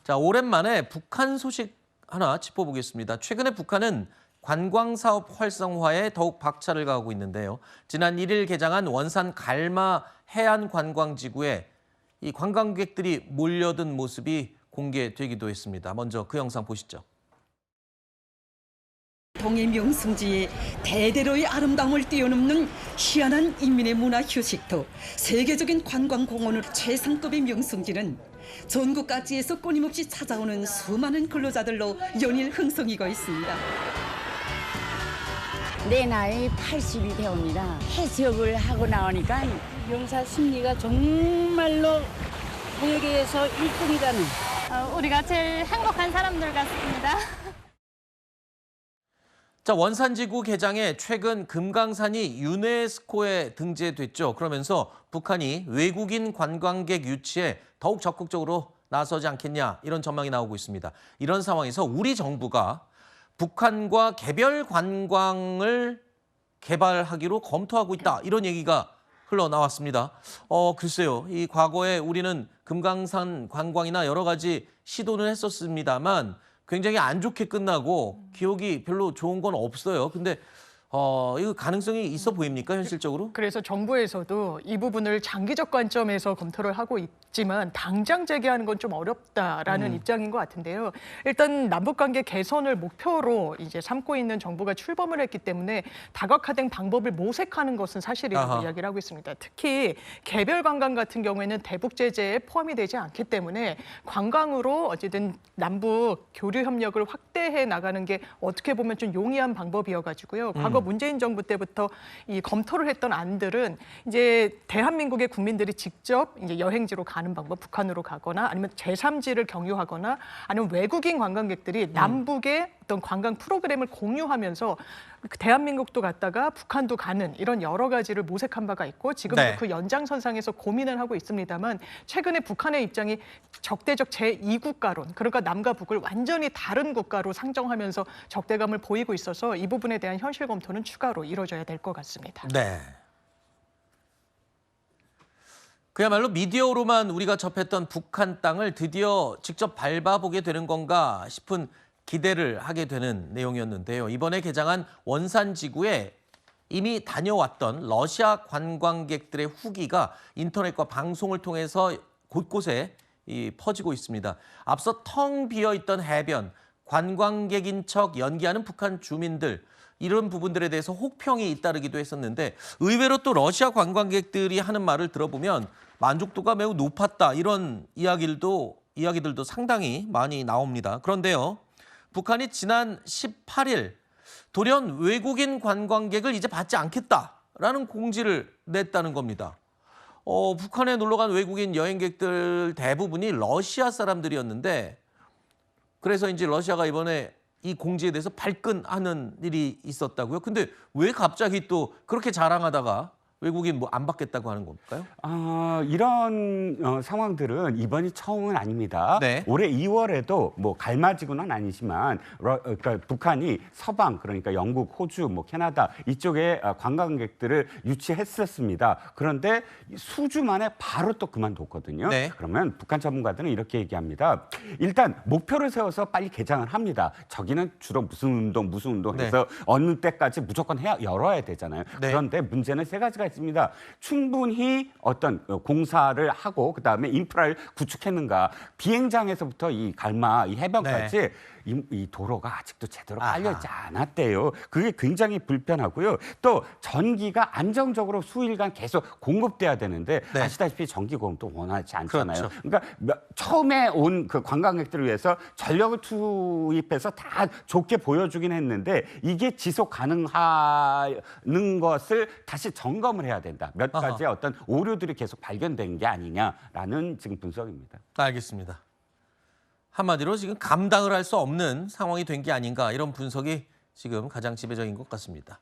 자, 오랜만에 북한 소식 하나 짚어보겠습니다. 최근에 북한은 관광사업 활성화에 더욱 박차를 가하고 있는데요. 지난 1일 개장한 원산 갈마 해안관광지구에 이 관광객들이 몰려든 모습이 공개되기도 했습니다. 먼저 그 영상 보시죠. 동해 명승지의 대대로의 아름다움을 뛰어넘는 희한한 인민의 문화 휴식터, 세계적인 관광공원으로 최상급의 명승지는 전국 각지에서 끊임없이 찾아오는 수많은 근로자들로 연일 흥성이고 있습니다. 내 나이 80이 되옵니다. 해수욕을 하고 나오니까 용사 심리가 정말로 동해계에서 1등이라는. 우리가 제일 행복한 사람들 같습니다. 자, 원산지구 개장에 최근 금강산이 유네스코에 등재됐죠. 그러면서 북한이 외국인 관광객 유치에 더욱 적극적으로 나서지 않겠냐 이런 전망이 나오고 있습니다. 이런 상황에서 우리 정부가 북한과 개별 관광을 개발하기로 검토하고 있다 이런 얘기가 흘러나왔습니다. 글쎄요. 이 과거에 우리는 금강산 관광이나 여러 가지 시도는 했었습니다만 굉장히 안 좋게 끝나고 기억이 별로 좋은 건 없어요. 근데 이거 가능성이 있어 보입니까, 현실적으로? 그래서 정부에서도 이 부분을 장기적 관점에서 검토를 하고 있지만 당장 재개하는 건 좀 어렵다라는 입장인 것 같은데요. 일단 남북관계 개선을 목표로 이제 삼고 있는 정부가 출범을 했기 때문에 다각화된 방법을 모색하는 것은 사실이라고 이야기를 하고 있습니다. 특히 개별 관광 같은 경우에는 대북 제재에 포함이 되지 않기 때문에 관광으로 어쨌든 남북 교류 협력을 확대해 나가는 게 어떻게 보면 좀 용이한 방법이어가지고요. 과거 문재인 정부 때부터 이 검토를 했던 안들은 이제 대한민국의 국민들이 직접 이제 여행지로 가는 방법, 북한으로 가거나 아니면 제3지를 경유하거나 아니면 외국인 관광객들이 남북의 어떤 관광 프로그램을 공유하면서 대한민국도 갔다가 북한도 가는 이런 여러 가지를 모색한 바가 있고 지금도 그 연장선상에서 고민을 하고 있습니다만 최근에 북한의 입장이 적대적 제2국가론, 그러니까 남과 북을 완전히 다른 국가로 상정하면서 적대감을 보이고 있어서 이 부분에 대한 현실 검토는 추가로 이루어져야 될 것 같습니다. 네. 그야말로 미디어로만 우리가 접했던 북한 땅을 드디어 직접 밟아보게 되는 건가 싶은 기대를 하게 되는 내용이었는데요. 이번에 개장한 원산지구에 이미 다녀왔던 러시아 관광객들의 후기가 인터넷과 방송을 통해서 곳곳에 퍼지고 있습니다. 앞서 텅 비어있던 해변, 관광객인 척 연기하는 북한 주민들, 이런 부분들에 대해서 혹평이 잇따르기도 했었는데 의외로 또 러시아 관광객들이 하는 말을 들어보면 만족도가 매우 높았다 이런 이야기들도 상당히 많이 나옵니다. 그런데요. 북한이 지난 18일 돌연 외국인 관광객을 이제 받지 않겠다라는 공지를 냈다는 겁니다. 북한에 놀러간 외국인 여행객들 대부분이 러시아 사람들이었는데 그래서 이제 러시아가 이번에 이 공지에 대해서 발끈하는 일이 있었다고요? 근데 왜 갑자기 또 그렇게 자랑하다가 외국인 뭐 안 받겠다고 하는 걸까요? 이런 상황들은 이번이 처음은 아닙니다. 네. 올해 2월에도 뭐 갈마지구는 아니지만 그러니까 북한이 서방 그러니까 영국, 호주, 뭐 캐나다 이쪽에 관광객들을 유치했었습니다. 그런데 수주 만에 바로 또 그만뒀거든요. 네. 그러면 북한 전문가들은 이렇게 얘기합니다. 일단 목표를 세워서 빨리 개장을 합니다. 저기는 주로 무슨 운동 해서 어느 때까지 무조건 열어야 되잖아요. 네. 그런데 문제는 세 가지가 있습니다. 충분히 어떤 공사를 하고 그다음에 인프라를 구축했는가. 비행장에서부터 이 갈마, 이 해변까지 이 도로가 아직도 제대로 깔려있지 않았대요. 그게 굉장히 불편하고요. 또 전기가 안정적으로 수일간 계속 공급돼야 되는데 아시다시피 전기 공급도 원활치 않잖아요. 그렇죠. 그러니까 처음에 온 그 관광객들을 위해서 전력을 투입해서 다 좋게 보여주긴 했는데 이게 지속 가능하는 것을 다시 점검을 해야 된다. 몇 가지의 어떤 오류들이 계속 발견된 게 아니냐라는 지금 분석입니다. 알겠습니다. 한마디로 지금 감당을 할 수 없는 상황이 된 게 아닌가 이런 분석이 지금 가장 지배적인 것 같습니다.